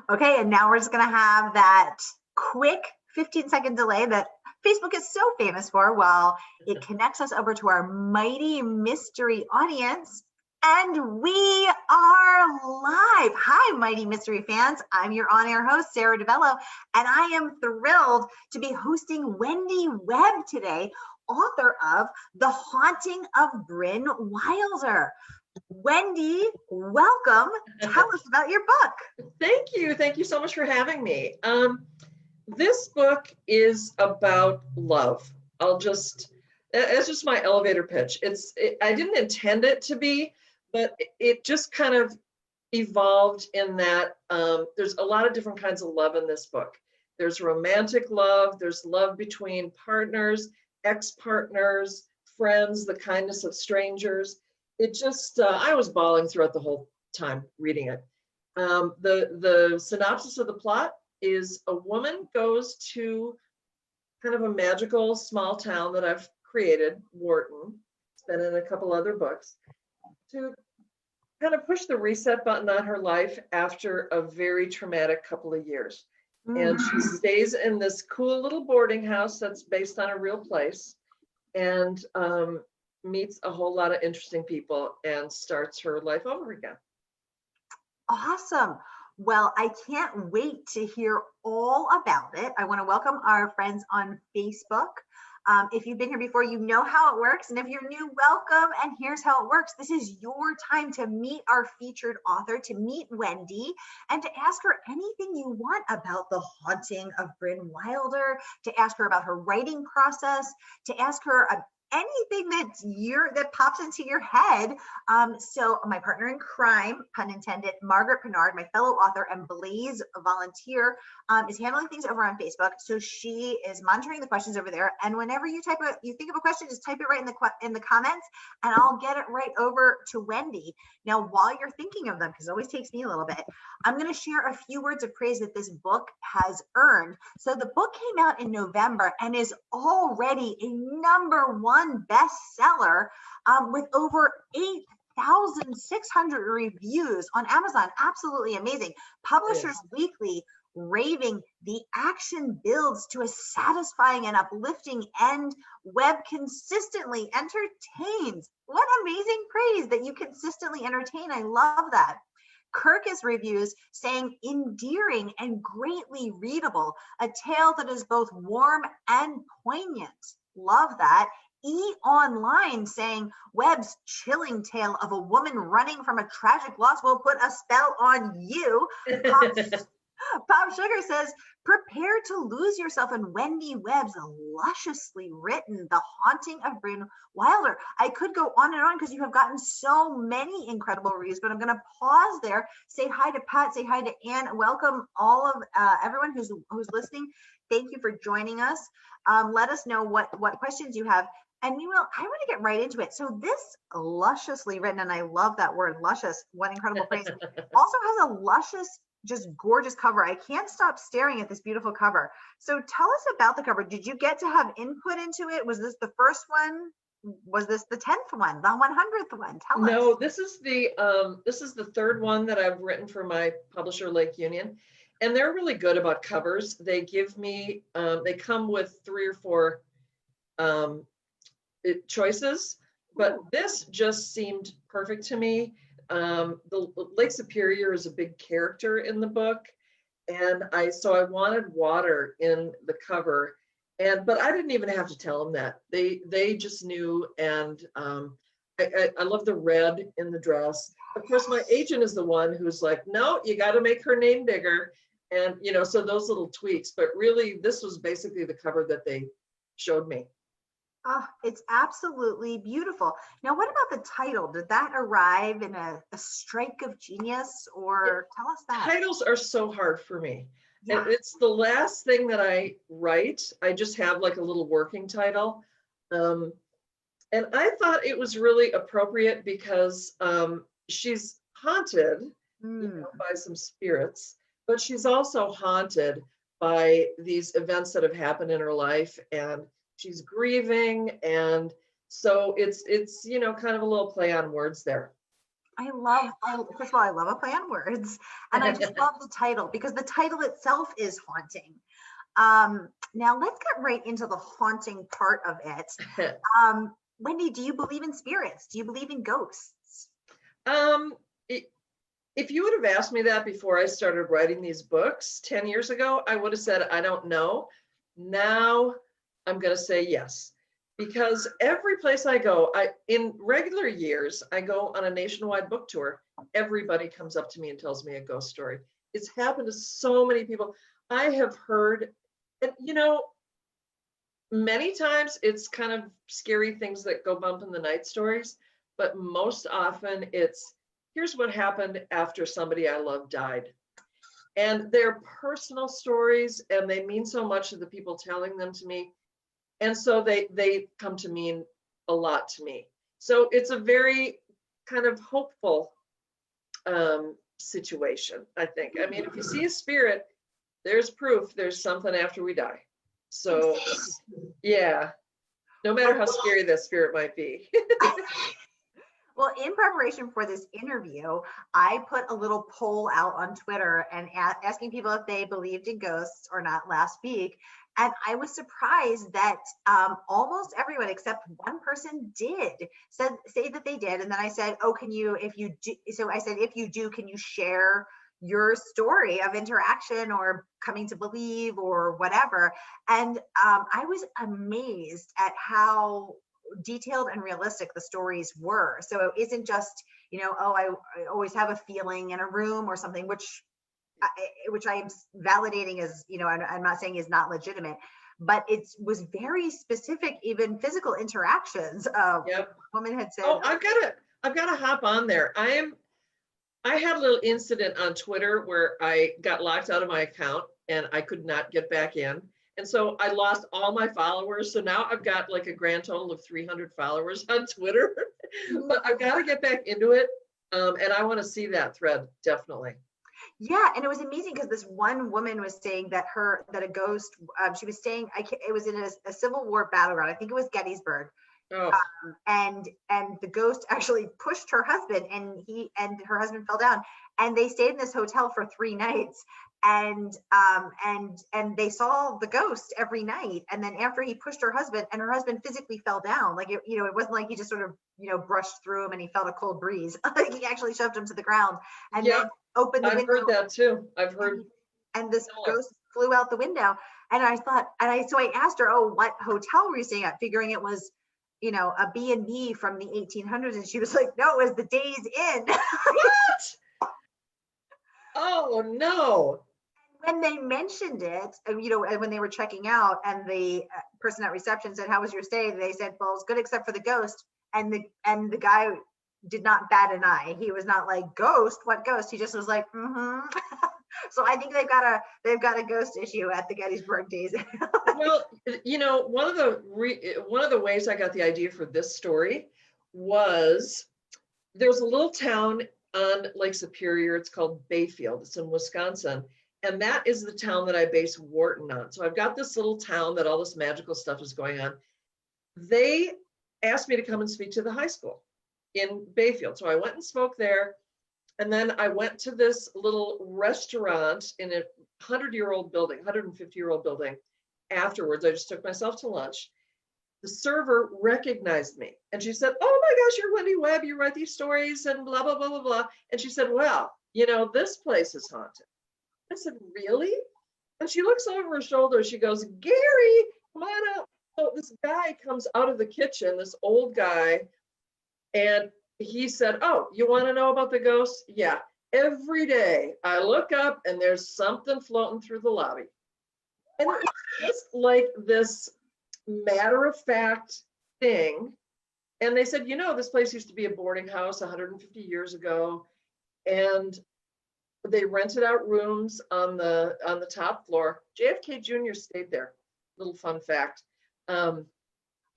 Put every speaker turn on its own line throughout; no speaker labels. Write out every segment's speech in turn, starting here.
Okay, and now we're just gonna have that quick 15-second delay that Facebook is so famous for while it connects us over to our mighty mystery audience. And we are live. Hi, mighty mystery fans. I'm your on-air host, Sara DiVello, and I am thrilled to be hosting Wendy Webb today, author of The Haunting of Brynn Wilder. Wendy, welcome. Tell us about your book.
Thank you. Thank you so much for having me. This book is about love. It's just my elevator pitch. I didn't intend it to be, but it just kind of evolved in that there's a lot of different kinds of love in this book. There's romantic love, there's love between partners, ex-partners, friends, the kindness of strangers. I was bawling throughout the whole time reading it. The synopsis of the plot is a woman goes to kind of a magical small town that I've created, Wharton. It's been in a couple other books, to kind of push the reset button on her life after a very traumatic couple of years. And she stays in this cool little boarding house that's based on a real place, and meets a whole lot of interesting people and starts her life over again.
Awesome. Well, I can't wait to hear all about it. I want to welcome our friends on Facebook. If you've been here before, you know how it works. And if you're new, welcome. And here's how it works. This is your time to meet our featured author, to meet Wendy, and to ask her anything you want about The Haunting of Brynn Wilder, to ask her about her writing process, to ask her anything that pops into your head. So my partner in crime, pun intended, Margaret Pinard, my fellow author and Blaze volunteer, is handling things over on Facebook. So she is monitoring the questions over there. And whenever you think of a question, just type it right in the comments, and I'll get it right over to Wendy. Now, while you're thinking of them, because it always takes me a little bit, I'm going to share a few words of praise that this book has earned. So the book came out in November and is already a #1 bestseller with over 8,600 reviews on Amazon. Absolutely amazing. Publishers Weekly raving the action builds to a satisfying and uplifting end. Webb consistently entertains. What amazing praise that you consistently entertain. I love that. Kirkus reviews saying endearing and greatly readable, a tale that is both warm and poignant. Love that. Online saying Webb's chilling tale of a woman running from a tragic loss will put a spell on you. Pop Sugar says, prepare to lose yourself in Wendy Webb's lusciously written The Haunting of Brynn Wilder. I could go on and on because you have gotten so many incredible reviews, but I'm going to pause there. Say hi to Pat, say hi to Ann. Welcome all of everyone who's listening. Thank you for joining us. Let us know what questions you have. And I want to get right into it. So this lusciously written, and I love that word, luscious, what incredible praise, also has a luscious, just gorgeous cover. I can't stop staring at this beautiful cover. So tell us about the cover. Did you get to have input into it? Was this the first one? Was this the 10th one, the 100th one? Tell us.
No, this is the third one that I've written for my publisher, Lake Union. And they're really good about covers. They give me, they come with 3 or 4 choices, but this just seemed perfect to me. The Lake Superior is a big character in the book, and so I wanted water in the cover, but I didn't even have to tell them that. They just knew, and I love the red in the dress. Of course, my agent is the one who's like, no, you got to make her name bigger, and so those little tweaks. But really, this was basically the cover that they showed me.
Oh, it's absolutely beautiful. Now, what about the title? Did that arrive in a strike of genius, or tell us that?
Titles are so hard for me. Yeah. And it's the last thing that I write. I just have like a little working title. And I thought it was really appropriate because she's haunted by some spirits, but she's also haunted by these events that have happened in her life, and she's grieving, and so it's kind of a little play on words there.
First of all, I love a play on words. And I just love the title because the title itself is haunting. Now let's get right into the haunting part of it. Wendy, do you believe in spirits? Do you believe in ghosts?
If you would have asked me that before I started writing these books 10 years ago, I would have said, I don't know. Now I'm going to say yes, because every place I go, in regular years, I go on a nationwide book tour. Everybody comes up to me and tells me a ghost story. It's happened to so many people. I have heard, and many times it's kind of scary things that go bump in the night stories, but most often it's, here's what happened after somebody I love died. And they're personal stories and they mean so much to the people telling them to me. And so they come to mean a lot to me. So it's a very kind of hopeful situation, I think. I mean, if you see a spirit, there's proof there's something after we die. So yeah, no matter how scary that spirit might be.
Well, in preparation for this interview, I put a little poll out on Twitter and asking people if they believed in ghosts or not last week. And I was surprised that almost everyone except one person say that they did. And then I said, oh, can you, if you do, so I said, if you do, can you share your story of interaction or coming to believe or whatever? And I was amazed at how detailed and realistic the stories were. So it isn't just, I always have a feeling in a room or something, which I am validating as, I'm not saying is not legitimate, but it was very specific, even physical interactions.
Yep.
Woman had said,
oh, I've got to hop on there. I had a little incident on Twitter where I got locked out of my account and I could not get back in. And so I lost all my followers. So now I've got like a grand total of 300 followers on Twitter, but I've got to get back into it. And I want to see that thread, definitely.
Yeah, and it was amazing because this one woman was saying that a ghost, she was saying, it was in a Civil War battleground. I think it was Gettysburg.
Oh.
And the ghost actually pushed her husband and her husband fell down, and they stayed in this hotel for 3 nights. And they saw the ghost every night. And then after he pushed her husband physically fell down, like, it wasn't like he just sort of, brushed through him and he felt a cold breeze. Like he actually shoved him to the ground and then opened the window.
I've heard that too. I've heard.
And this ghost flew out the window. And I thought, so I asked her, oh, what hotel were you staying at? Figuring it was, a B&B from the 1800s. And she was like, no, it was the Days Inn.
What? Oh, no.
When they mentioned it, when they were checking out and the person at reception said, how was your stay? They said, well, it's good except for the ghost. And the guy did not bat an eye. He was not like, ghost, what ghost? He just was like, mm-hmm. So I think they've got a ghost issue at the Gettysburg Days.
Well, one of the ways I got the idea for this story was there's a little town on Lake Superior. It's called Bayfield. It's in Wisconsin. And that is the town that I base Wharton on. So I've got this little town that all this magical stuff is going on. They asked me to come and speak to the high school in Bayfield. So I went and spoke there. And then I went to this little restaurant in a 150-year-old building. Afterwards, I just took myself to lunch. The server recognized me and she said, oh my gosh, you're Wendy Webb. You write these stories and blah, blah, blah, blah, blah. And she said, well, this place is haunted. I said, really? And she looks over her shoulder. She goes, Gary, come on out. So this guy comes out of the kitchen, this old guy, and he said, oh, you want to know about the ghosts? Yeah. Every day I look up and there's something floating through the lobby. And it's just like this matter-of-fact thing. And they said, this place used to be a boarding house 150 years ago. And they rented out rooms on the top floor. JFK Jr. stayed there. Little fun fact. He and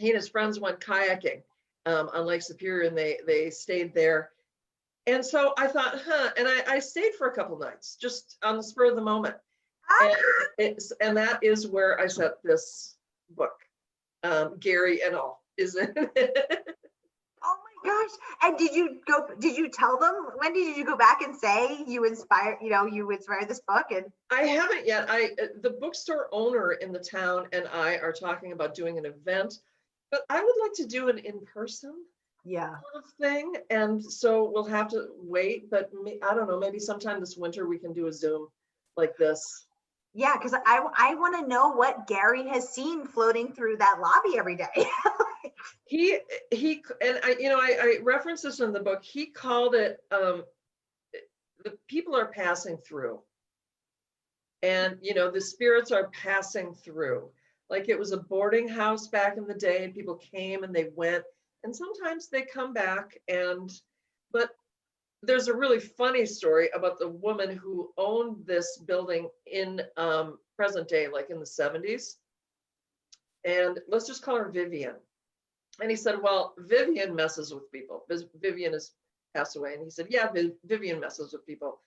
his friends went kayaking on Lake Superior, and they stayed there. And so I thought, and I stayed for a couple nights, just on the spur of the moment. And that is where I set this book, Gary and all, is it?
Oh my Gosh. And did you tell them, Wendy, did you go back and say you inspired this book? And
I haven't yet. The bookstore owner in the town and I are talking about doing an event, but I would like to do an in-person
yeah.
sort of thing. And so we'll have to wait, but I don't know, maybe sometime this winter we can do a Zoom like this.
Yeah, because I want to know what Gary has seen floating through that lobby every day.
He and I referenced this in the book. He called it the people are passing through, and the spirits are passing through. Like it was a boarding house back in the day, and people came and they went, and sometimes they come back. But there's a really funny story about the woman who owned this building in present day, like in the 70s, and let's just call her Vivian. And he said, well, Vivian messes with people. Vivian has passed away. And he said, yeah, Vivian messes with people.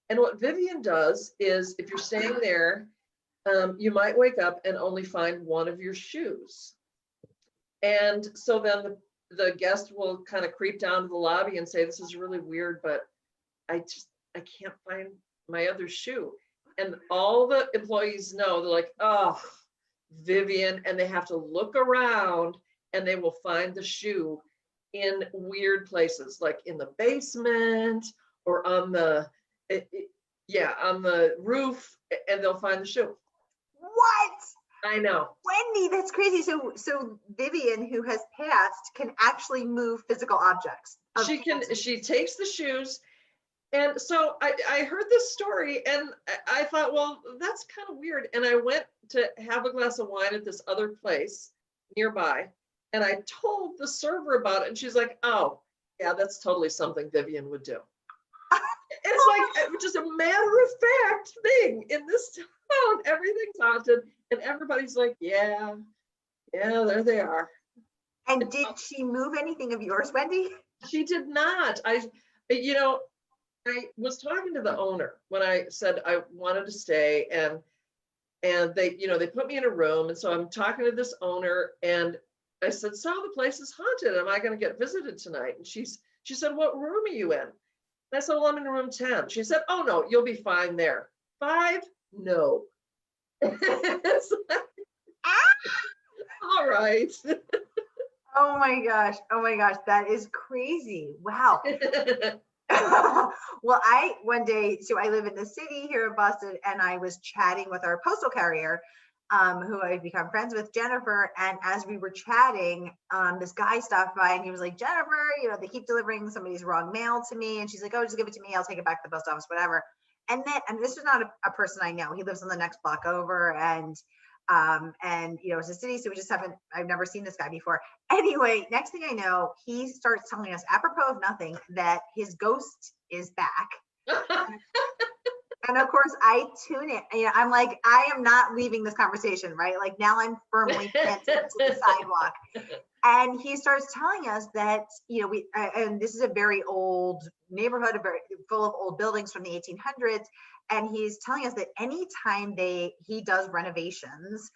And what Vivian does is if you're staying there, you might wake up and only find one of your shoes. And so then the guest will kind of creep down to the lobby and say, this is really weird, but I can't find my other shoe. And all the employees know, they're like, oh, Vivian, and they have to look around and they will find the shoe in weird places, like in the basement or on the roof, and they'll find the shoe.
What?
I know.
Wendy, that's crazy. So Vivian, who has passed, can actually move physical objects.
She takes the shoes. And so I heard this story and I thought, well, that's kind of weird. And I went to have a glass of wine at this other place nearby. And I told the server about it. And she's like, oh, yeah, that's totally something Vivian would do. It's like just a matter of fact thing in this town. Everything's haunted. And everybody's like, yeah, there they are.
And did she move anything of yours, Wendy?
She did not. I was talking to the owner when I said I wanted to stay, and they put me in a room. And so I'm talking to this owner and I said, so the place is haunted. Am I going to get visited tonight? And she said, what room are you in? And I said, well, I'm in room 10. She said, oh no, you'll be fine there. 5? No. All right.
Oh my gosh. That is crazy. Wow. Well, one day, so I live in the city here in Boston, and I was chatting with our postal carrier, who I've become friends with, Jennifer. And as we were chatting, this guy stopped by and he was like, Jennifer, they keep delivering somebody's wrong mail to me. And she's like, oh, just give it to me. I'll take it back to the post office, whatever. And this was not a person I know. He lives on the next block over, and it's a city, so I've never seen this guy before. Anyway, next thing I know, he starts telling us, apropos of nothing, that his ghost is back. And of course I tune in. I'm like, I am not leaving this conversation, right? Like now I'm firmly planted to the sidewalk. And he starts telling us that, and this is a very old neighborhood, full of old buildings from the 1800s. And he's telling us that anytime he does renovations,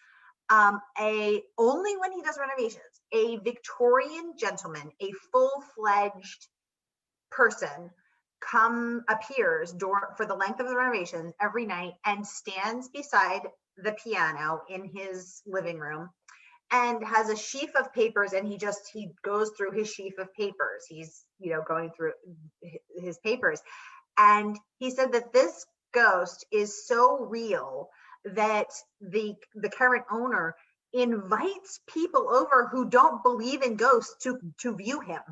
only when he does renovations, a Victorian gentleman, a full-fledged person, appears for the length of the renovations every night and stands beside the piano in his living room and has a sheaf of papers, and he goes through his sheaf of papers. He's going through his papers, and he said that this ghost is so real that the current owner invites people over who don't believe in ghosts to view him.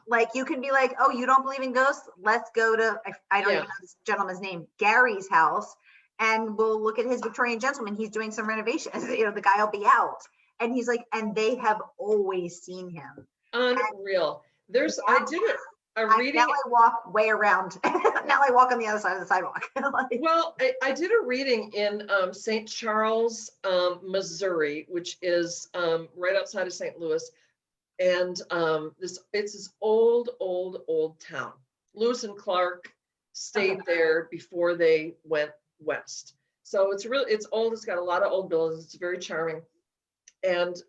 Like you can be like, oh, you don't believe in ghosts? Let's go to, I don't even know this gentleman's name, Gary's house, and we'll look at his Victorian gentleman. He's doing some renovations. The guy will be out. And he's like, and they have always seen him.
Unreal. I did a reading.
Now I walk way around. Now I walk on the other side of the sidewalk.
Well, I did a reading in St. Charles, Missouri, which is right outside of St. Louis. And it's this old town. Lewis and Clark stayed there before they went west. So it's old. It's got a lot of old buildings. It's very charming. And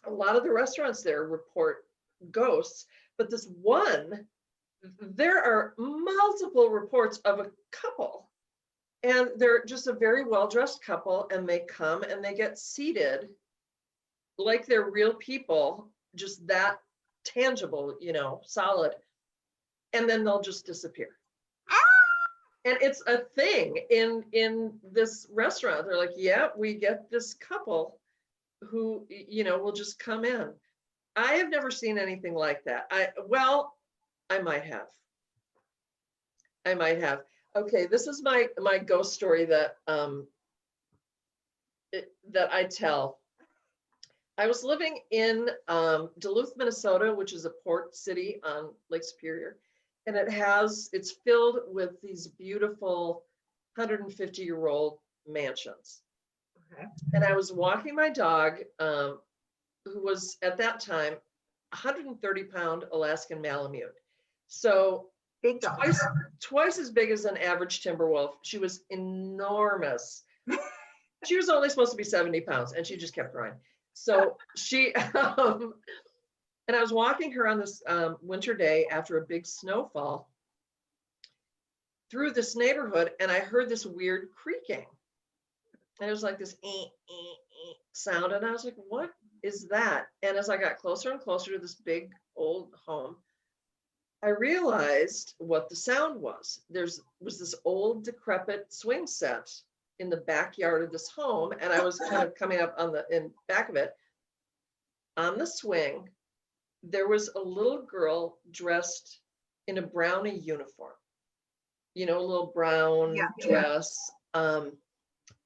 a lot of the restaurants there report ghosts, but this one, there are multiple reports of a couple, and they're just a very well-dressed couple, and they come and they get seated like they're real people, just that tangible, you know, solid, and then they'll just disappear. And it's a thing in this restaurant. They're like, yeah, we get this couple who, you know, will just come in. I have never seen anything like that. I might have. I might have. Okay, this is my ghost story that that I tell. I was living in Duluth, Minnesota, which is a port city on Lake Superior, and it's filled with these beautiful 150-year-old mansions.
Okay.
And I was walking my dog, who was at that time 130-pound Alaskan Malamute. So
Big dog.
Twice as big as an average timber wolf. She was enormous. She was only supposed to be 70 pounds, and she just kept growing. So she, and I was walking her on this winter day after a big snowfall through this neighborhood, and I heard this weird creaking. And it was like this sound, and I was like, what is that? And as I got closer and closer to this big old home, I realized what the sound was. Was this old decrepit swing set in the backyard of this home, and I was kind of coming up in back of it. On the swing, there was a little girl dressed in a Brownie uniform, you know, a little brown dress.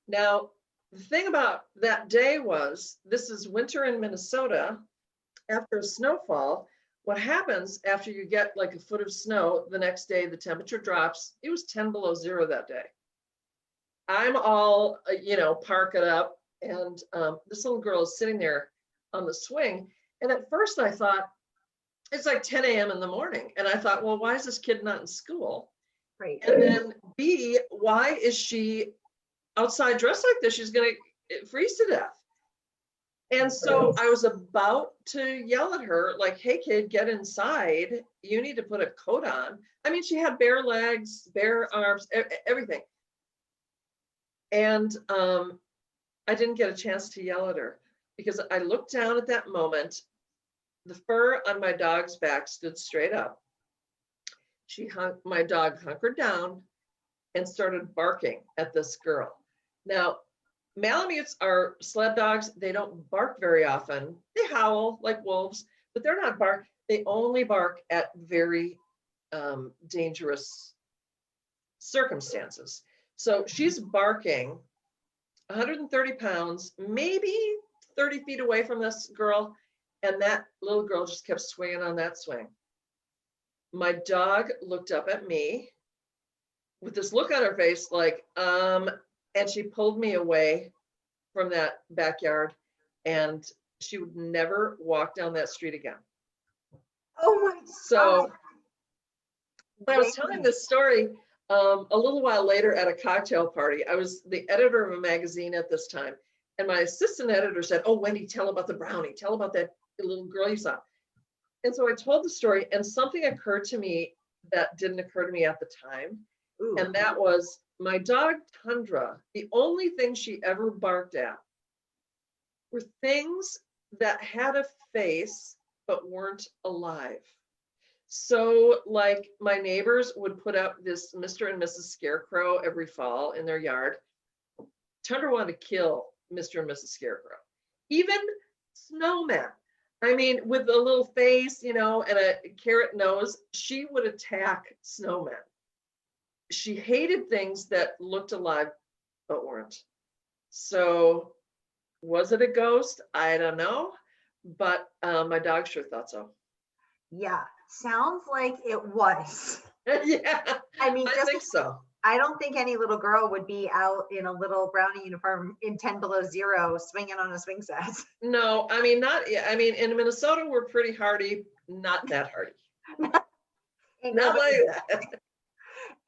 Now, the thing about that day was, this is winter in Minnesota. After a snowfall, what happens after you get like a foot of snow, the next day the temperature drops. It was 10 below zero that day. I'm all, you know, parking up, and this little girl is sitting there on the swing. And at first I thought, it's like 10 a.m. in the morning. And I thought, well, why is this kid not in school?
Right.
And then B, why is she outside dressed like this? She's going to freeze to death. And so I was about to yell at her, like, hey, kid, get inside. You need to put a coat on. I mean, she had bare legs, bare arms, everything. And I didn't get a chance to yell at her, because I looked down at that moment. The fur on my dog's back stood straight up. My dog hunkered down and started barking at this girl. Now, Malamutes are sled dogs. They don't bark very often. They howl like wolves, but they're not bark. They only bark at very dangerous circumstances. So she's barking 130 pounds, maybe 30 feet away from this girl. And that little girl just kept swinging on that swing. My dog looked up at me with this look on her face, like, and she pulled me away from that backyard, and she would never walk down that street again.
Oh my God.
So when I was telling this story a little while later at a cocktail party, I was the editor of a magazine at this time, and my assistant editor said, oh, Wendy, tell about the Brownie, tell about that little girl you saw. And so I told the story, and something occurred to me that didn't occur to me at the time. Ooh. And that was my dog Tundra. The only thing she ever barked at were things that had a face but weren't alive. So like my neighbors would put up this Mr. and Mrs. Scarecrow every fall in their yard. Tundra wanted to kill Mr. and Mrs. Scarecrow. Even snowmen. I mean, with a little face, you know, and a carrot nose, she would attack snowmen. She hated things that looked alive but weren't. So was it a ghost? I don't know, but my dog sure thought so.
Yeah, sounds like it was.
Yeah,
I mean,
I think so.
I don't think any little girl would be out in a little Brownie uniform in 10 below zero swinging on a swing set.
No, I mean, in Minnesota, we're pretty hardy, not that hardy. Not like that.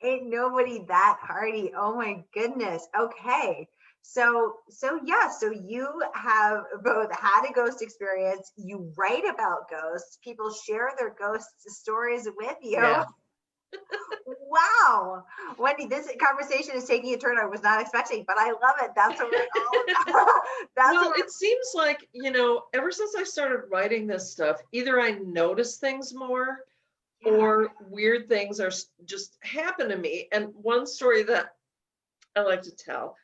Ain't nobody that hardy. Oh my goodness. Okay. Yeah, so you have both had a ghost experience, you write about ghosts, people share their ghost stories with you.
Yeah.
Wow. Wendy, this conversation is taking a turn I was not expecting, but I love it. That's what we're all about.
Well, it seems like, ever since I started writing this stuff, either I notice things more or weird things are just happen to me. And one story that I like to tell,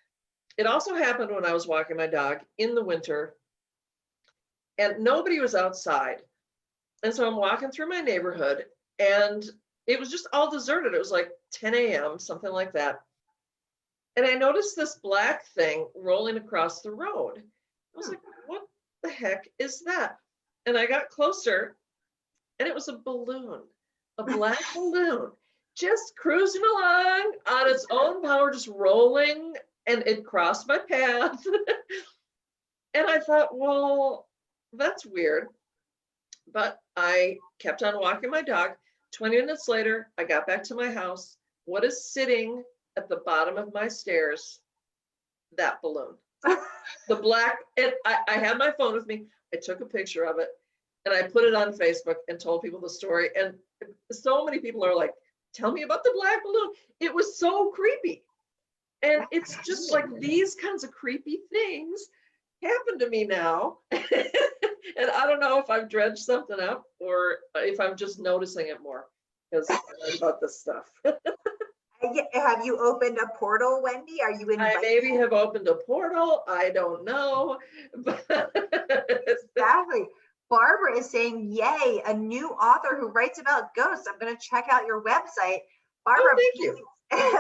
it also happened when I was walking my dog in the winter and nobody was outside. And so I'm walking through my neighborhood and it was just all deserted. It was like 10 a.m., something like that. And I noticed this black thing rolling across the road. I was like, what the heck is that? And I got closer and it was a balloon, a black balloon, just cruising along on its own power, just rolling, and it crossed my path. And I thought, well, that's weird. But I kept on walking my dog. 20 minutes later, I got back to my house. What is sitting at the bottom of my stairs? That balloon. The black, and I had my phone with me. I took a picture of it and I put it on Facebook and told people the story. And so many people are like, tell me about the black balloon. It was so creepy. And it's just like these kinds of creepy things happen to me now. And I don't know if I've dredged something up or if I'm just noticing it more because I learned about this stuff.
Have you opened a portal, Wendy? Are you invited?
I maybe have opened a portal. I don't know.
Exactly. Barbara is saying, yay, a new author who writes about ghosts. I'm going to check out your website. Barbara,
oh, thank you.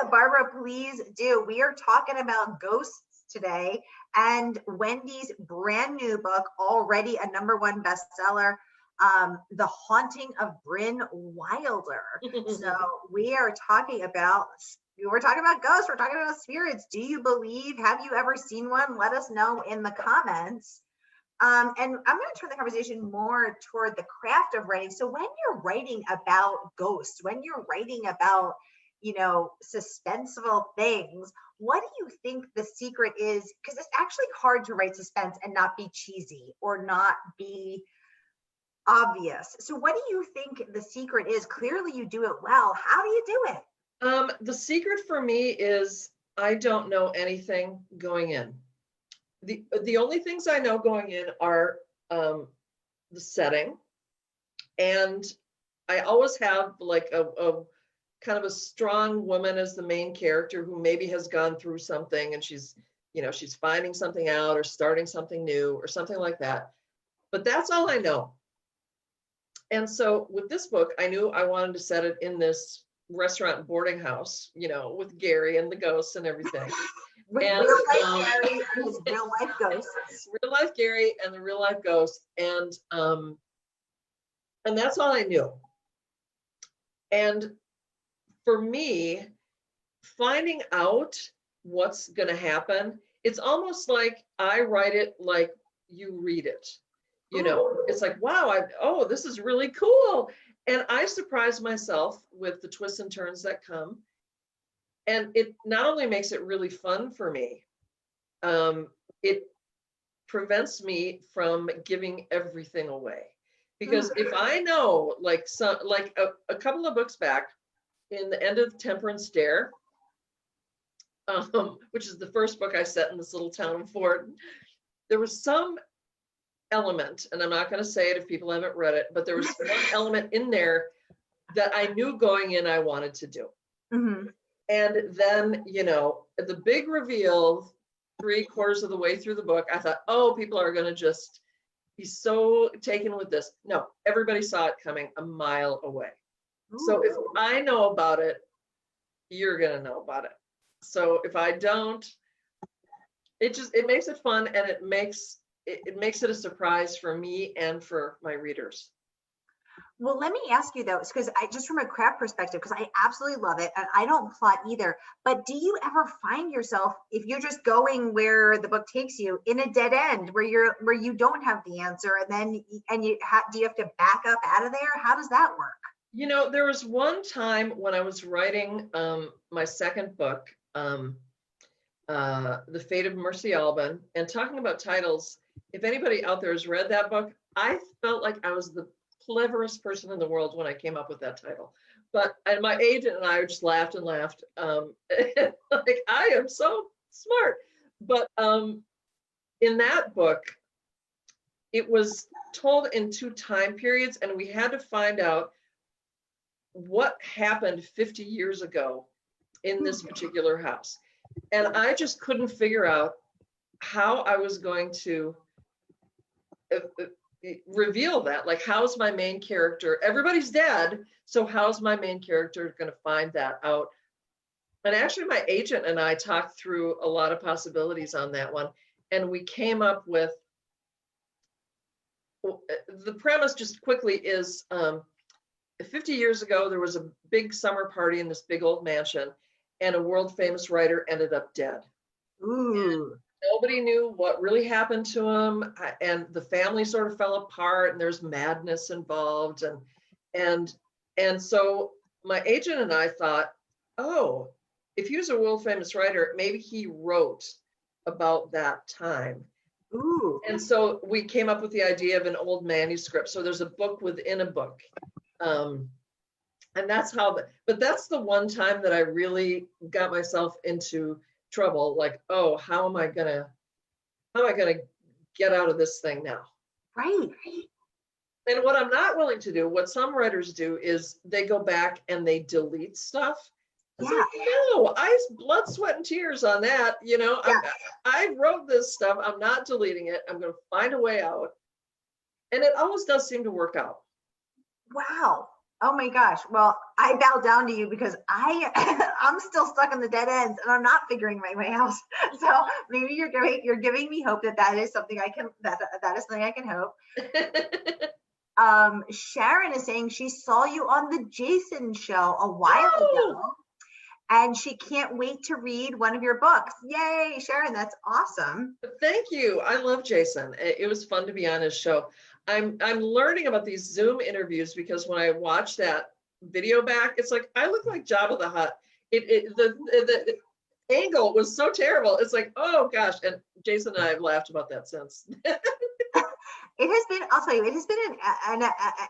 Barbara, please do. We are talking about ghosts today and Wendy's brand new book, already a #1 bestseller, The Haunting of Brynn Wilder. So we're talking about ghosts, we're talking about spirits. Do you believe? Have you ever seen one? Let us know in the comments. And I'm going to turn the conversation more toward the craft of writing. So when you're writing about ghosts, when you're writing about, suspenseful things, what do you think the secret is? Because it's actually hard to write suspense and not be cheesy or not be obvious. So what do you think the secret is? Clearly you do it well. How do you do it?
The secret for me is I don't know anything going in. The only things I know going in are the setting, and I always have like a kind of a strong woman as the main character who maybe has gone through something and she's finding something out or starting something new or something like that. But that's all I know. And so with this book, I knew I wanted to set it in this restaurant boarding house, with Gary and the ghosts and everything. And
real life Gary and his real life ghosts.
Real life Gary and the real life ghost. And that's all I knew. And for me, finding out what's going to happen, it's almost like I write it like you read it. It's like, wow, this is really cool. And I surprise myself with the twists and turns that come. And it not only makes it really fun for me, it prevents me from giving everything away. Because if I know, like a couple of books back, in the End of Temperance Dare, which is the first book I set in this little town of Ford, there was some element, and I'm not going to say it if people haven't read it, but there was one element in there that I knew going in I wanted to do.
Mm-hmm.
And then, the big reveal, 3/4 of the way through the book, I thought, oh, people are going to just be so taken with this. No, everybody saw it coming a mile away. So if I know about it, you're going to know about it. So if I don't, it makes it fun, and it makes it a surprise for me and for my readers.
Well, let me ask you though, because just from a craft perspective, because I absolutely love it and I don't plot either, but do you ever find yourself, if you're just going where the book takes you, in a dead end where you don't have the answer, and then do you have to back up out of there? How does that work?
There was one time when I was writing my second book The Fate of Mercy Albin. And talking about titles, if anybody out there has read that book, I felt like I was the cleverest person in the world when I came up with that title. And my agent and I just laughed and laughed. Like, I am so smart. But in that book, it was told in 2 time periods, and we had to find out what happened 50 years ago in this particular house. And I just couldn't figure out how I was going to reveal that. Like, how's my main character? Everybody's dead, so how's my main character going to find that out? And actually, my agent and I talked through a lot of possibilities on that one, and we came up with the premise. Just quickly is 50 years ago, there was a big summer party in this big old mansion, and a world famous writer ended up dead.
Ooh.
Nobody knew what really happened to him, and the family sort of fell apart, and there's madness involved, and so my agent and I thought, oh, if he was a world famous writer, maybe he wrote about that time.
Ooh.
And so we came up with the idea of an old manuscript. So there's a book within a book. And that's how, but that's the one time that I really got myself into trouble. Like, oh, how am I gonna get out of this thing now?
Right.
And what I'm not willing to do, what some writers do, is they go back and they delete stuff.
Yeah.
Like, no, I blood, sweat, and tears on that. You know,
Yeah.
I wrote this stuff. I'm not deleting it. I'm going to find a way out. And it always does seem to work out.
Wow. Oh my gosh. Well, I bow down to you because I'm still stuck in the dead ends and I'm not figuring my way out. So maybe you're giving me hope that is something I can that is something I can hope. Sharon is saying she saw you on the Jason show a while ago, and she can't wait to read one of your books. Yay, Sharon, that's awesome.
Thank you. I love Jason. It was fun to be on his show. I'm learning about these Zoom interviews because when I watch that video back, it's like I look like Jabba the Hutt. The angle was so terrible. It's like, oh gosh. And Jason and I have laughed about that since.
It has been, I'll tell you, it has been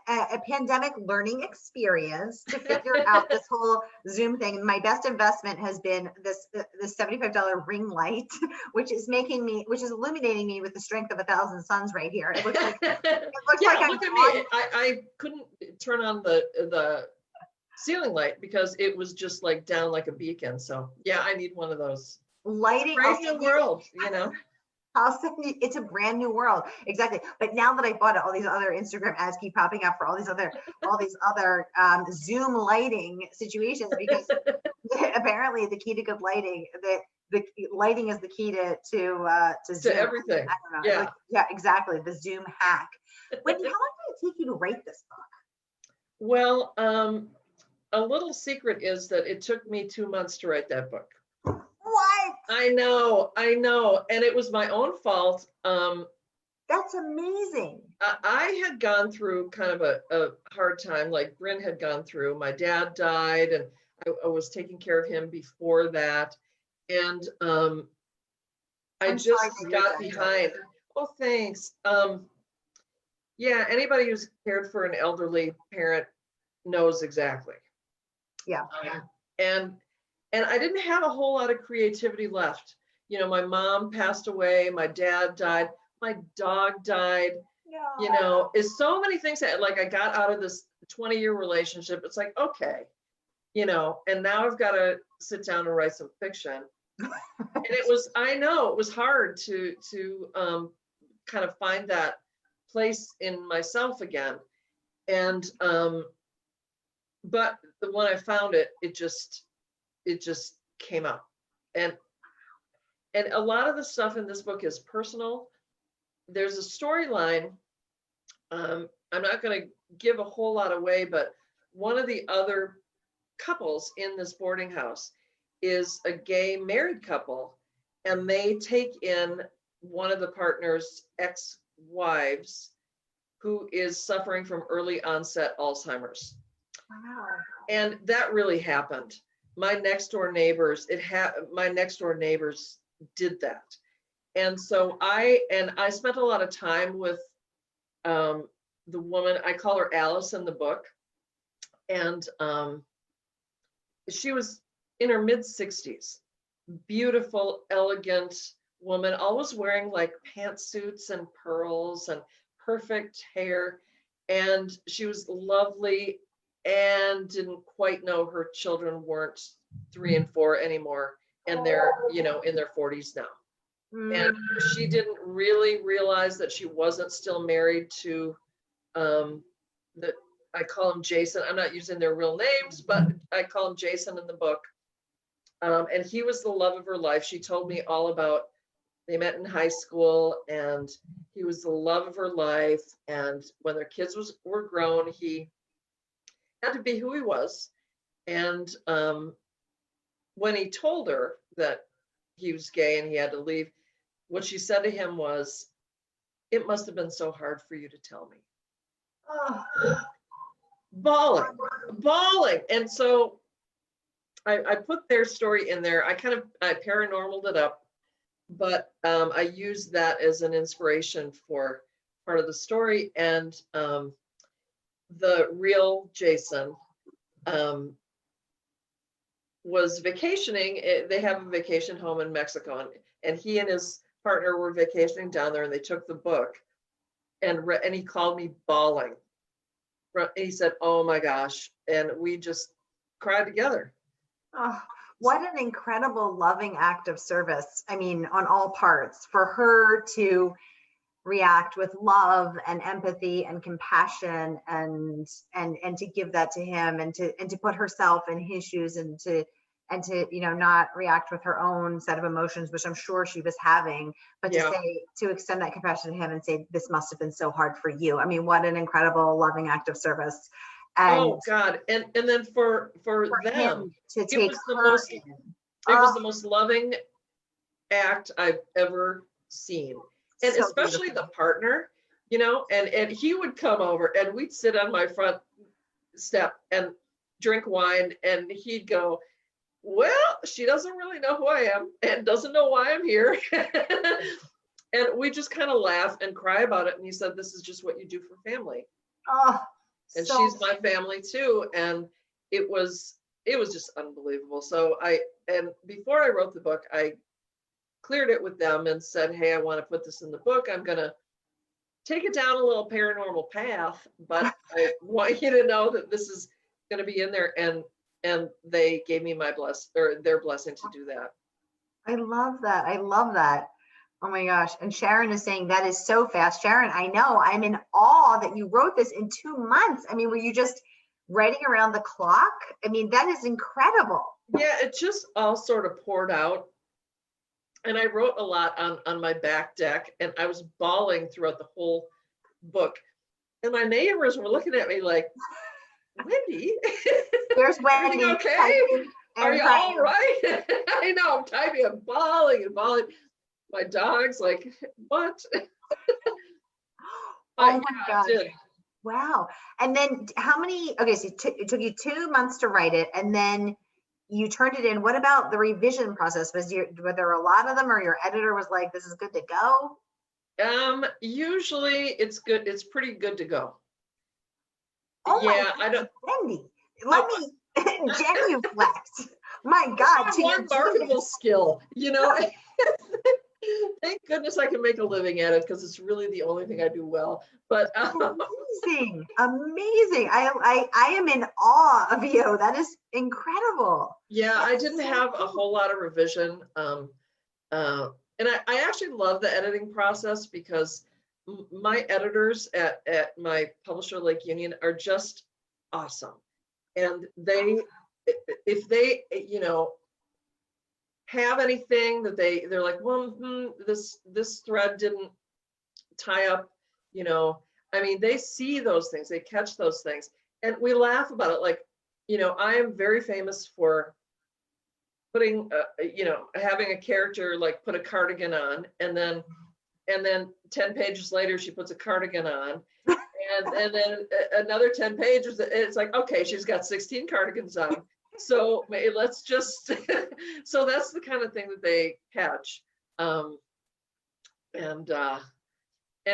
a pandemic learning experience to figure out this whole Zoom thing. My best investment has been this $75 ring light, which is illuminating me with the strength of 1,000 suns right here. It looks like,
Look at me. I couldn't turn on the ceiling light because it was just like down like a beacon. So yeah, I need one of those.
Lighting.
Brave new world, you know.
I'll send you, it's a brand new world. Exactly. But now that I bought it, all these other Instagram ads keep popping up for all these other Zoom lighting situations, because apparently the key to good lighting, the lighting is the key to Zoom.
To everything.
I don't know.
Yeah.
Yeah, exactly. The Zoom hack. Wendy, how long did it take you to write this book?
Well, a little secret is that it took me 2 months to write that book.
What?
I know. And it was my own fault.
That's amazing.
I had gone through kind of a hard time, like Brynn had gone through. My dad died, and I was taking care of him before that. And I just got behind. Oh, thanks. Yeah, anybody who's cared for an elderly parent knows exactly.
Yeah.
And I didn't have a whole lot of creativity left. You know, my mom passed away, my dad died, my dog died.
No.
You know, it's so many things that, like, I got out of this 20-year relationship. It's like, okay, you know, and now I've got to sit down and write some fiction. And I know it was hard to kind of find that place in myself again. And but when I found it, it just came out. And a lot of the stuff in this book is personal. There's a storyline. I'm not going to give a whole lot away, but one of the other couples in this boarding house is a gay married couple, and they take in one of the partner's ex-wives who is suffering from early onset Alzheimer's.
Wow.
And that really happened. My next door neighbors did that. And so I spent a lot of time with the woman, I call her Alice in the book. And she was in her mid-60s, beautiful, elegant woman, always wearing like pantsuits and pearls and perfect hair. And she was lovely and didn't quite know her children weren't 3 and 4 anymore. And they're, you know, in their 40s now. And she didn't really realize that she wasn't still married to I call him Jason. I'm not using their real names, but I call him Jason in the book. And he was the love of her life. She told me all about, they met in high school and he was the love of her life. And when their kids were grown, he had to be who he was. And when he told her that he was gay and he had to leave, what she said to him was, "It must have been so hard for you to tell me." Oh, bawling. And so I put their story in there. I paranormaled it up, but I used that as an inspiration for part of the story. And the real Jason was vacationing. They have a vacation home in Mexico, and he and his partner were vacationing down there, and they took the book, and he called me bawling. He said, "Oh my gosh," and we just cried together.
Oh, what an incredible loving act of service. I mean, on all parts, for her to react with love and empathy and compassion and to give that to him and to put herself in his shoes and to you know, not react with her own set of emotions, which I'm sure she was having, but to extend that compassion to him and say, "This must have been so hard for you." I mean, what an incredible loving act of service. And
oh God. And then for them
to take
it was the most loving act I've ever seen. And so especially beautiful. The partner, you know, and he would come over and we'd sit on my front step and drink wine, and he'd go, "Well, she doesn't really know who I am and doesn't know why I'm here." And we just kind of laugh and cry about it. And he said, "This is just what you do for family."
Oh,
and so she's my family too. And it was just unbelievable. So and before I wrote the book, I cleared it with them and said, "Hey, I want to put this in the book. I'm going to take it down a little paranormal path, but I want you to know that this is going to be in there." And they gave me their blessing to do that.
I love that. I love that. Oh my gosh. And Sharon is saying that is so fast. Sharon, I know, I'm in awe that you wrote this in 2 months. I mean, were you just writing around the clock? I mean, that is incredible.
Yeah, it just all sort of poured out. And I wrote a lot on my back deck, and I was bawling throughout the whole book. And my neighbors were looking at me like, "Wendy,
there's Wendy.
Okay? Are you all right?" I know, I'm typing, I'm bawling and bawling. My dog's like, "What?"
Oh my gosh. Wow. And then how many, okay, so it took you 2 months to write it, and then you turned it in. What about the revision process? Were there a lot of them, or your editor was like, "This is good to go"?
Usually it's good. It's pretty good to go.
Oh
yeah, I don't.
Wendy, let me genuflect. My God,
it's one marketable skill, you know. Thank goodness I can make a living at it, because it's really the only thing I do well. But
amazing. I am in awe of you. That is incredible.
Yeah, I didn't have a whole lot of revision. And I actually love the editing process, because my editors at my publisher, Lake Union, are just awesome. And if they, you know, have anything that they're like, "Well, this thread didn't tie up," you know, I mean, they see those things, they catch those things, and we laugh about it. Like, you know, I am very famous for putting, you know, having a character like put a cardigan on, and then 10 pages later she puts a cardigan on, and then another 10 pages, it's like, okay, she's got 16 cardigans on. So let's just, so that's the kind of thing that they catch. And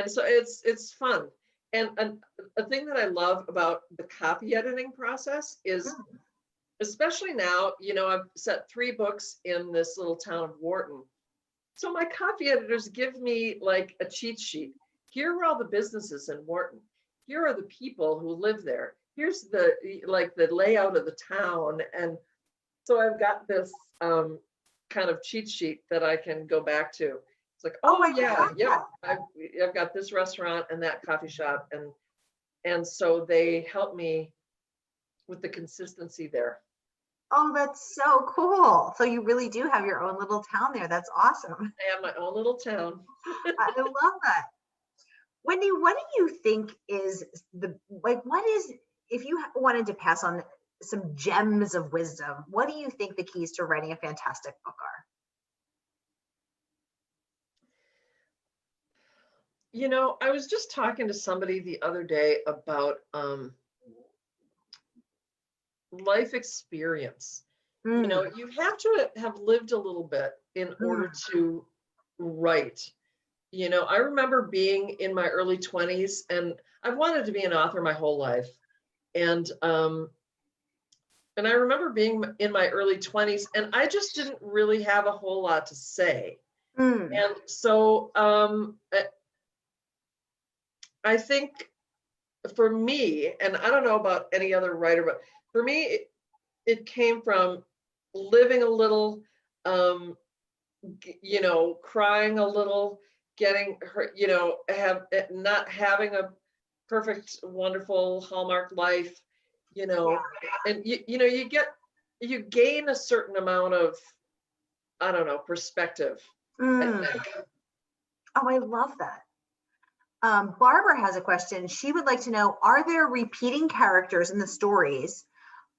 so it's fun. And a thing that I love about the copy editing process is, especially now, I've set 3 books in this little town of Wharton. So my copy editors give me like a cheat sheet. Here are all the businesses in Wharton. Here are the people who live there. Here's the layout of the town. And so I've got this kind of cheat sheet that I can go back to. It's like, oh yeah, yeah, I've got this restaurant and that coffee shop, and so they help me with the consistency there.
Oh, that's so cool. So you really do have your own little town there. That's awesome.
I have my own little town.
I love that. Wendy, what do you think is if you wanted to pass on some gems of wisdom, what do you think the keys to writing a fantastic book are?
I was just talking to somebody the other day about life experience. You have to have lived a little bit in order to write. I remember being in my early 20s, and I've wanted to be an author my whole life. And I remember being in my early 20s, and I just didn't really have a whole lot to say. And so I think for me, and I don't know about any other writer, but for me, it came from living a little, crying a little, getting hurt, not having a perfect, wonderful Hallmark life, and you gain a certain amount of, I don't know, perspective. I think.
Oh, I love that. Barbara has a question. She would like to know, are there repeating characters in the stories?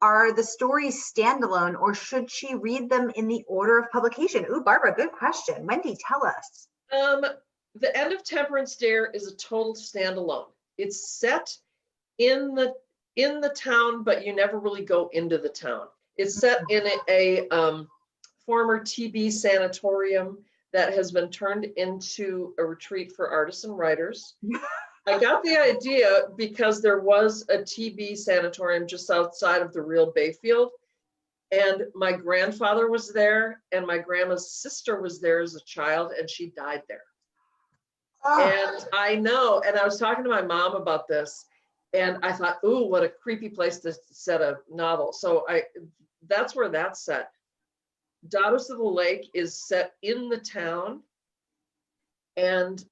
Are the stories standalone, or should she read them in the order of publication? Ooh, Barbara, good question. Wendy, tell us.
The End of Temperance Dare is a total standalone. It's set in the town, but you never really go into the town. It's set in a former TB sanatorium that has been turned into a retreat for artists and writers. I got the idea because there was a TB sanatorium just outside of the real Bayfield. And my grandfather was there, and my grandma's sister was there as a child, and she died there. And I know, and I was talking to my mom about this, and I thought, ooh, what a creepy place to set a novel. So that's where that's set. Daughters of the Lake is set in the town, and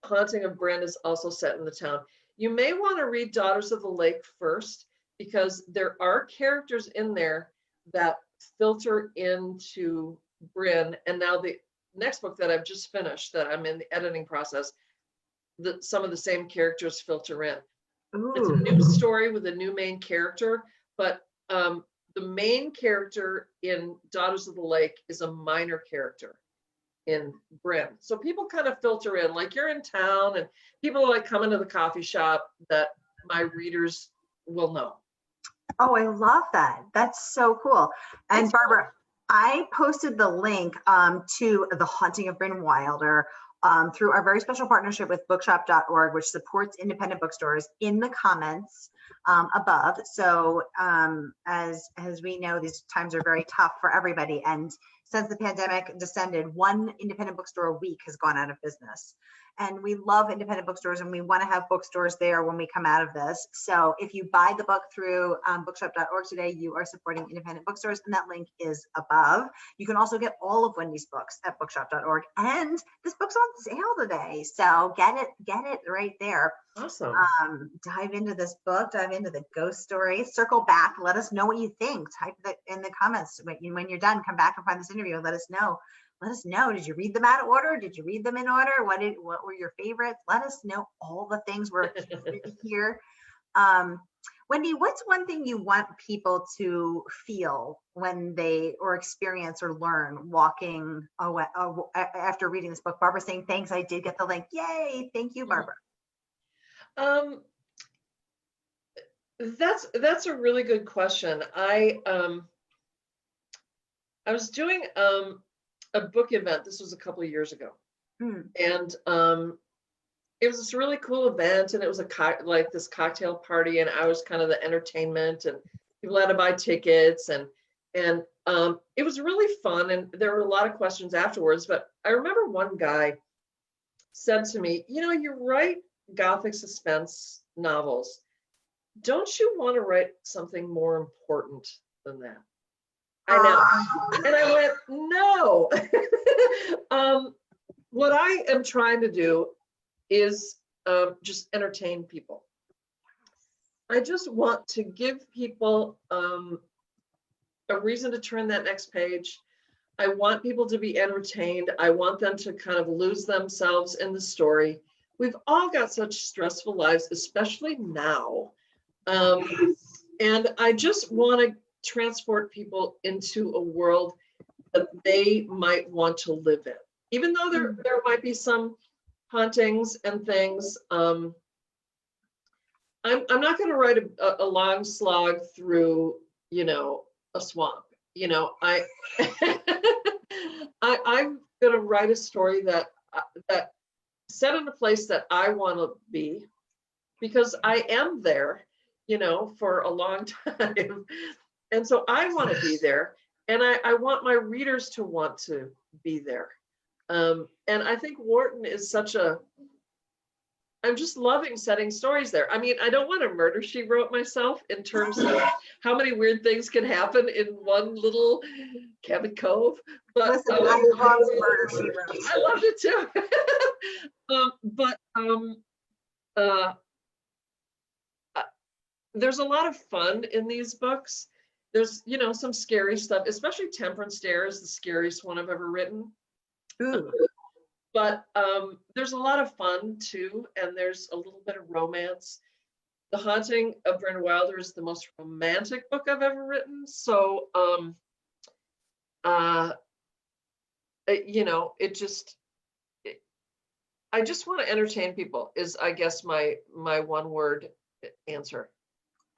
Haunting of Brynn is also set in the town. You may want to read Daughters of the Lake first, because there are characters in there that filter into Brynn. And now the next book that I've just finished, that I'm in the editing process, some of the same characters filter in. Ooh. It's a new story with a new main character, but the main character in Daughters of the Lake is a minor character in Brynn. So people kind of filter in, like you're in town and people are like coming to the coffee shop that my readers will know.
Oh, I love that. That's so cool. And that's Barbara, cool. I posted the link to The Haunting of Brynn Wilder through our very special partnership with bookshop.org, which supports independent bookstores, in the comments above. So as we know, these times are very tough for everybody. And since the pandemic descended, one independent bookstore a week has gone out of business. And we love independent bookstores, and we want to have bookstores there when we come out of this. So if you buy the book through bookshop.org today, you are supporting independent bookstores, and that link is above. You can also get all of Wendy's books at bookshop.org, and this book's on sale today. So get it right there.
Awesome.
Dive into this book, dive into the ghost story, circle back, let us know what you think. Type that in the comments. When you're done, come back and find this interview and let us know. Let us know. Did you read them out of order? Did you read them in order? What were your favorites? Let us know all the things we're here. Wendy, what's one thing you want people to feel when they or experience or learn walking after reading this book? Barbara's saying, thanks, I did get the link. Yay. Thank you, Barbara.
That's a really good question. I was doing a book event. This was a couple of years ago, and it was this really cool event, and it was like this cocktail party, and I was kind of the entertainment, and people had to buy tickets, and it was really fun, and there were a lot of questions afterwards. But I remember one guy said to me, "You know, you write Gothic suspense novels. Don't you want to write something more important than that?" I know. And I went, no. What I am trying to do is just entertain people. I just want to give people a reason to turn that next page. I want people to be entertained. I want them to kind of lose themselves in the story. We've all got such stressful lives, especially now. And I just want to transport people into a world that they might want to live in, even though there might be some hauntings and things. I'm not going to write a long slog through, you know, a swamp. You know, I'm going to write a story that set in a place that I want to be, because I am there, you know, for a long time. And so I want to be there, and I want my readers to want to be there. And I think Wharton is I'm just loving setting stories there. I mean, I don't want to murder, she wrote myself in terms of how many weird things can happen in one little cabin cove. But
listen, I love murder, she wrote.
I loved it too. There's a lot of fun in these books. There's, you know, some scary stuff, especially Temperance Dare is the scariest one I've ever written. But there's a lot of fun too, and there's a little bit of romance. The Haunting of Brynn Wilder is the most romantic book I've ever written. So, you know, I just want to entertain people is, I guess, my one word answer.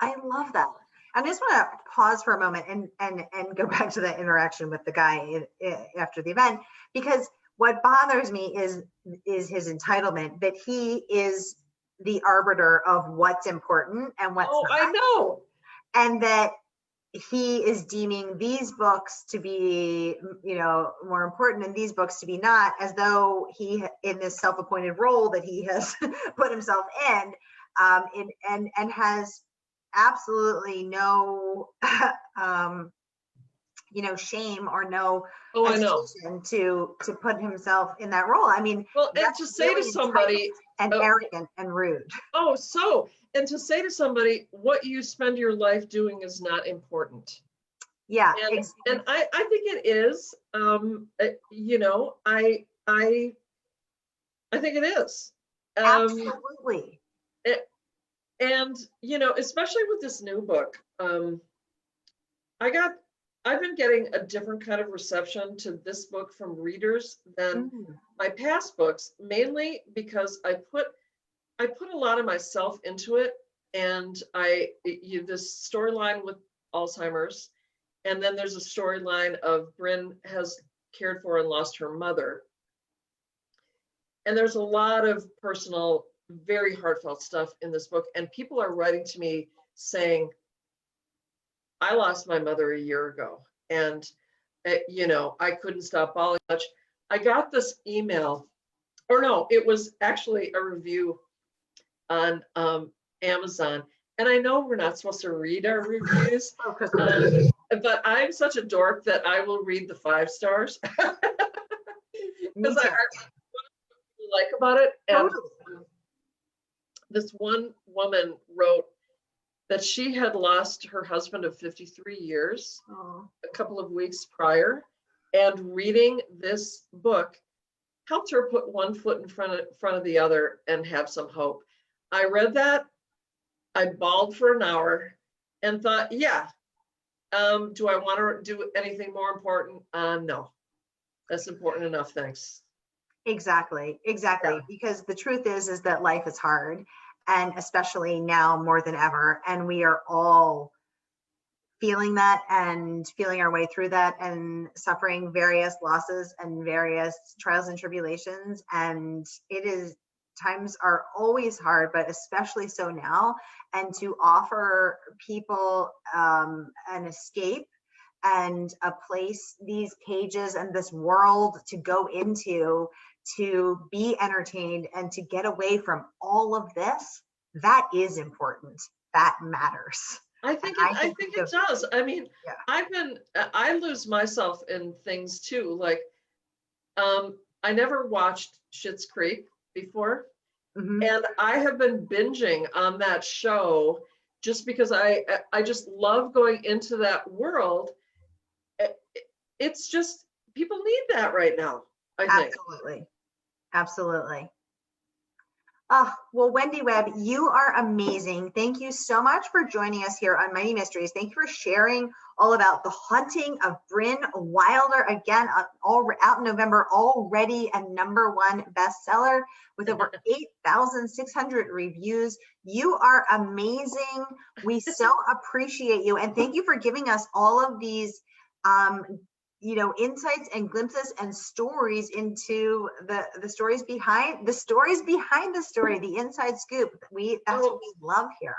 I love that. I just want to pause for a moment and go back to that interaction with the guy after the event, because what bothers me is his entitlement that he is the arbiter of what's important and what's not.
I know.
And that he is deeming these books to be, you know, more important and these books to be not, as though he, in this self-appointed role that he has put himself in, and has absolutely no you know, shame or no hesitation to put himself in that role. I mean,
well, and to say to somebody
and arrogant and rude.
And to say to somebody, what you spend your life doing is not important.
Yeah,
and I think it is. You know, I think it is.
Absolutely.
And you know, especially with this new book, I've been getting a different kind of reception to this book from readers than my past books, mainly because I put a lot of myself into it, and this storyline with Alzheimer's, and then there's a storyline of Brynn has cared for and lost her mother, and there's a lot of personal, very heartfelt stuff in this book, and people are writing to me saying, I lost my mother a year ago, and you know, I couldn't stop bawling much. I got this email, or no, it was actually a review on Amazon, and I know we're not supposed to read our reviews, but I'm such a dork that I will read the 5 stars because I like about it. And this one woman wrote that she had lost her husband of 53 years a couple of weeks prior, and reading this book helped her put one foot in front of the other and have some hope. I read that, I bawled for an hour and thought, yeah, do I want to do anything more important? No, that's important enough, thanks.
Exactly.
Yeah.
Because the truth is that life is hard, and especially now more than ever. And we are all feeling that and feeling our way through that and suffering various losses and various trials and tribulations. And it is, times are always hard, but especially so now. And to offer people an escape and a place, these pages and this world to go into, to be entertained and to get away from all of this, that is important. That matters.
I think it does. I mean,
yeah.
I lose myself in things too. Like, I never watched Schitt's Creek before.
Mm-hmm.
And I have been binging on that show just because I just love going into that world. It's just, people need that right now, I think.
Absolutely. Absolutely. Oh, well, Wendy Webb, you are amazing. Thank you so much for joining us here on Mighty Mysteries. Thank you for sharing all about The Haunting of Brynn Wilder. Again, all out in November, already a #1 bestseller with over 8,600 reviews. You are amazing. We so appreciate you. And thank you for giving us all of these insights and glimpses and stories into the stories behind the story, the inside scoop. That's what we love here.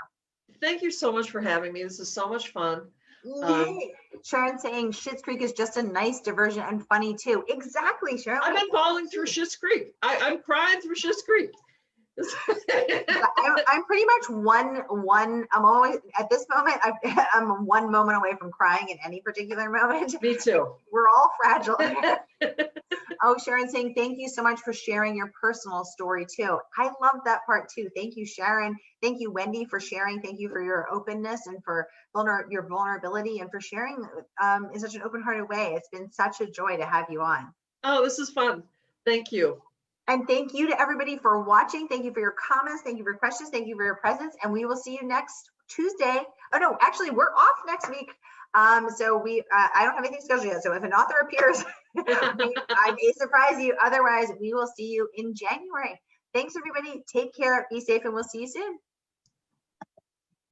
Thank you so much for having me. This is so much fun.
Yay. Sharon saying Schitt's Creek is just a nice diversion and funny too. Exactly, Sharon.
I've been falling through Schitt's Creek. I'm crying through Schitt's Creek.
I'm pretty much I'm always at this moment, I'm one moment away from crying in any particular moment.
Me too.
We're all fragile. Oh, Sharon saying thank you so much for sharing your personal story too. I love that part too. Thank you, Sharon. Thank you, Wendy, for sharing. Thank you for your openness and for your vulnerability and for sharing in such an open-hearted way. It's been such a joy to have you on.
Oh, this is fun. Thank you.
And thank you to everybody for watching. Thank you for your comments. Thank you for your questions. Thank you for your presence. And we will see you next Tuesday. Oh no, actually we're off next week. So I don't have anything scheduled yet. So if an author appears, I may surprise you. Otherwise, we will see you in January. Thanks everybody. Take care. Be safe and we'll see you soon.